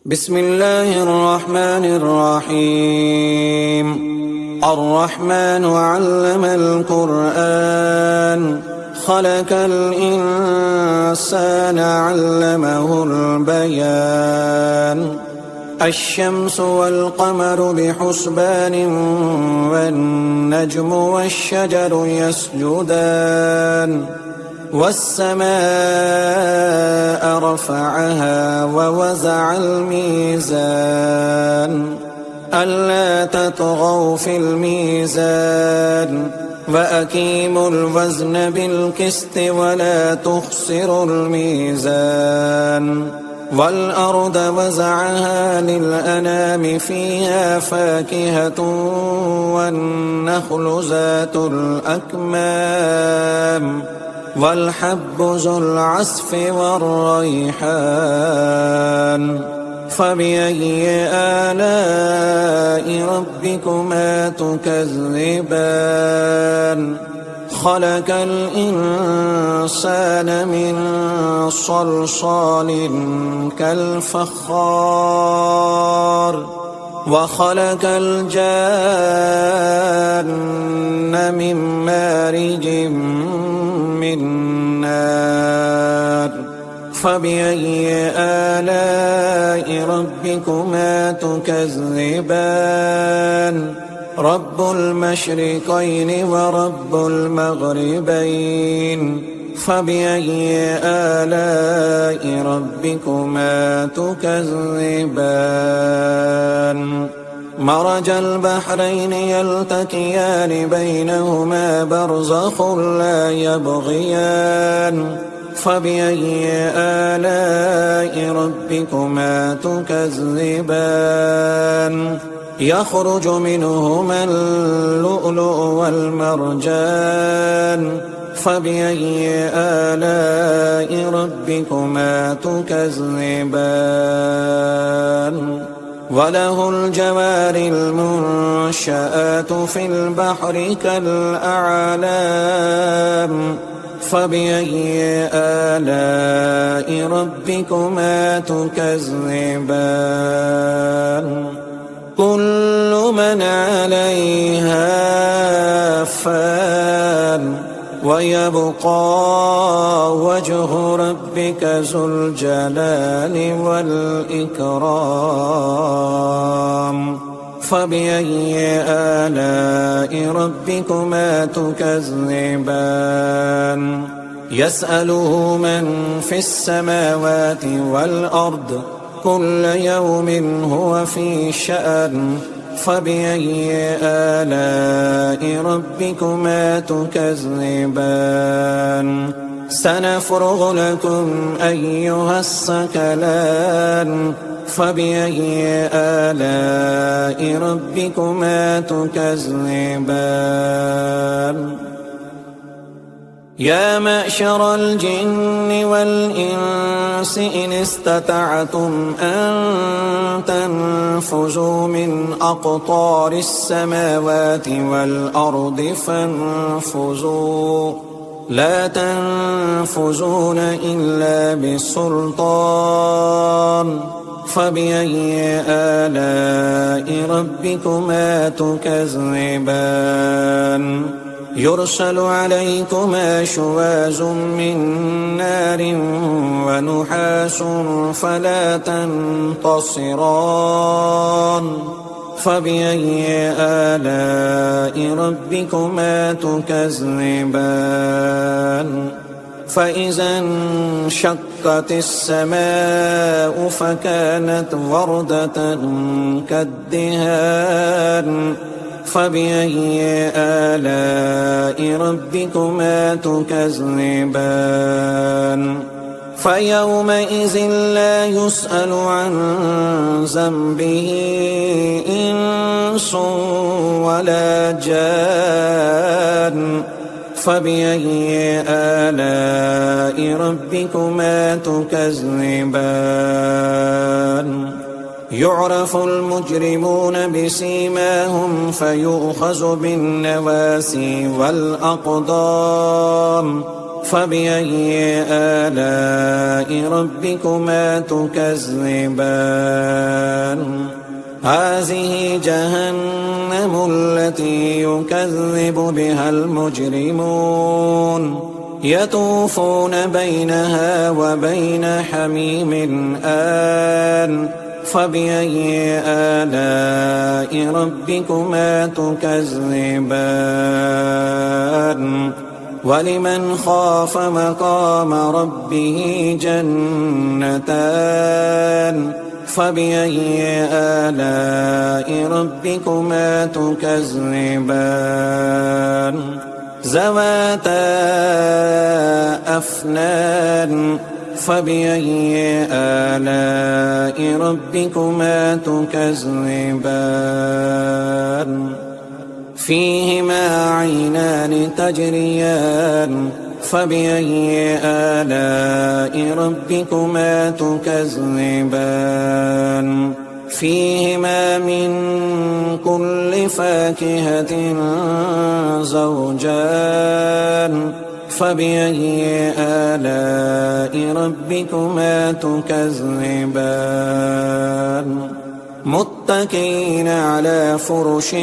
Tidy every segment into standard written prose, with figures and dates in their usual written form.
بسم الله الرحمن الرحيم. الرحمن علم القرآن خلق الإنسان علمه البيان. الشمس والقمر بحسبان والنجم والشجر يسجدان. والسماء رفعها ووزع الميزان ألا تطغوا في الميزان وأقيموا الوزن بالقسط ولا تخسروا الميزان. والأرض وزعها للأنام فيها فاكهة والنخل ذات الأكمام والحب ذو العصف والريحان. فبأي آلاء ربكما تكذبان؟ خلق الإنسان من صلصال كالفخار وخلق الجان من مارج من نار. فبأي آلاء ربكما تكذبان؟ رب المشرقين ورب المغربين. فبأي آلاء ربكما تكذبان؟ مرج البحرين يلتقيان بينهما برزخ لا يبغيان. فبأي آلاء ربكما تكذبان؟ يخرج منهما اللؤلؤ والمرجان. فبأي آلاء ربكما تكذبان؟ وله الجوار المنشآت في البحر كالأعلام. فبأي آلاء ربكما تكذبان؟ كل من عليها فان ويبقى وجه ربك ذو الجلال والإكرام. فبأي آلاء ربكما تكذبان؟ يسأله من في السماوات والأرض كل يوم هو في شأن. فبأي آلاء ربكما تكذبان؟ سنفرغ لكم أيها الثقلان. فبأي آلاء ربكما تكذبان؟ يا معشر الجن والإنس إن استطعتم أن تنفذوا من أقطار السماوات والأرض فانفذوا لا تنفذون إلا بسلطان. فبأي آلاء ربكما تكذبان؟ يرسل عليكما شواظ من نار ونحاس فلا تنتصران. فبأي آلاء ربكما تكذبان؟ فإذا انشقت السماء فكانت وردة كالدهان. فبأي آلاء ربكما تكذبان؟ فيومئذ لا يسأل عن ذنبه إنس ولا جان. فبأي آلاء ربكما تكذبان؟ يعرف المجرمون بسيماهم فيؤخذ بالنواسي والأقدام. فبأي آلاء ربكما تكذبان هذه جهنم التي يكذب بها المجرمون يطوفون بينها وبين حميم آن فبأي آلاء ربكما تكذبان ولمن خاف مقام ربه جنتان فبأي آلاء ربكما تكذبان ذواتا أفنان فبأي آلاء ربكما تكذبان فيهما عينان تجريان فبأي آلاء ربكما تكذبان فيهما من كل فاكهة زوجان فبأي آلاء ربكما تكذبان متكئين على فرش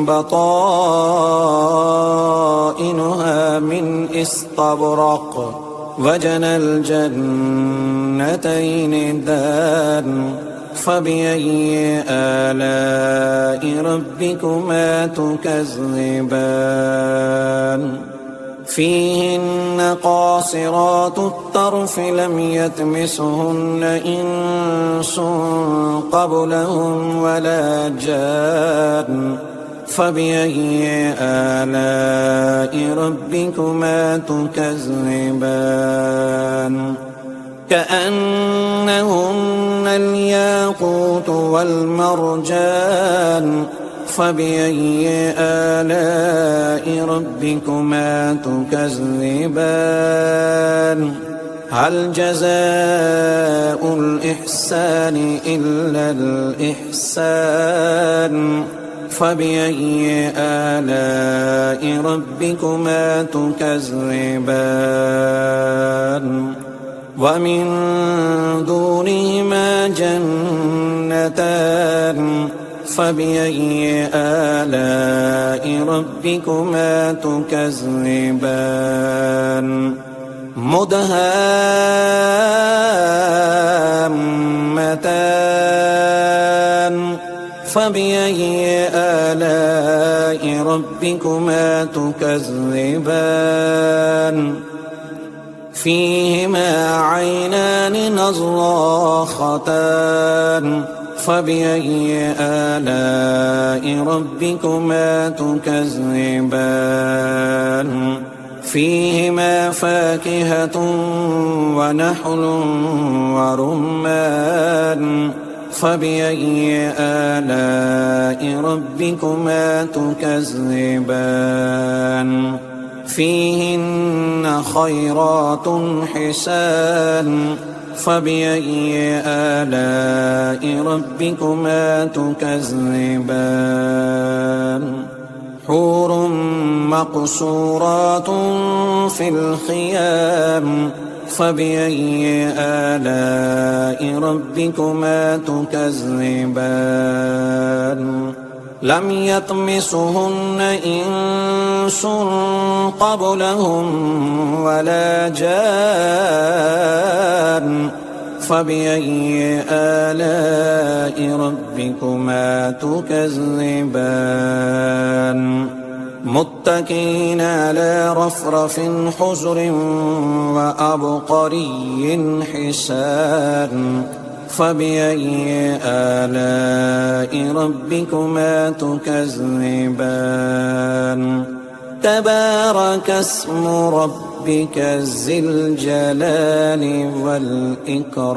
بطائنها من استبرق وجنى الجنتين دان فبأي آلاء ربكما تكذبان فيهن قاصرات الطرف لم يطمثهن إنس قبلهم ولا جان فبأي آلاء ربكما تكذبان كأنهن الياقوت والمرجان فبأي آلاء ربكما تكذبان هل جزاء الإحسان إلا الإحسان فبأي آلاء ربكما تكذبان ومن دونهما جنتان فبأي آلاء ربكما تكذبان مدهامتان فبأي آلاء ربكما تكذبان فيهما عينان نضاختان فبأي آلاء ربكما تكذبان فيهما فاكهة ونحل ورمان فبأي آلاء ربكما تكذبان فيهن خيرات حسان فبأي آلاء ربكما تكذبان حور مقصورات في الخيام فبأي آلاء ربكما تكذبان لم يطمثهن إنس قبلهم ولا جان فبأي آلاء ربكما تكذبان متكئين على رفرف حجر وأبقري حسان فبأي آلاء ربكما تكذبان تبارك اسم ربك ذي الجلال والإكرام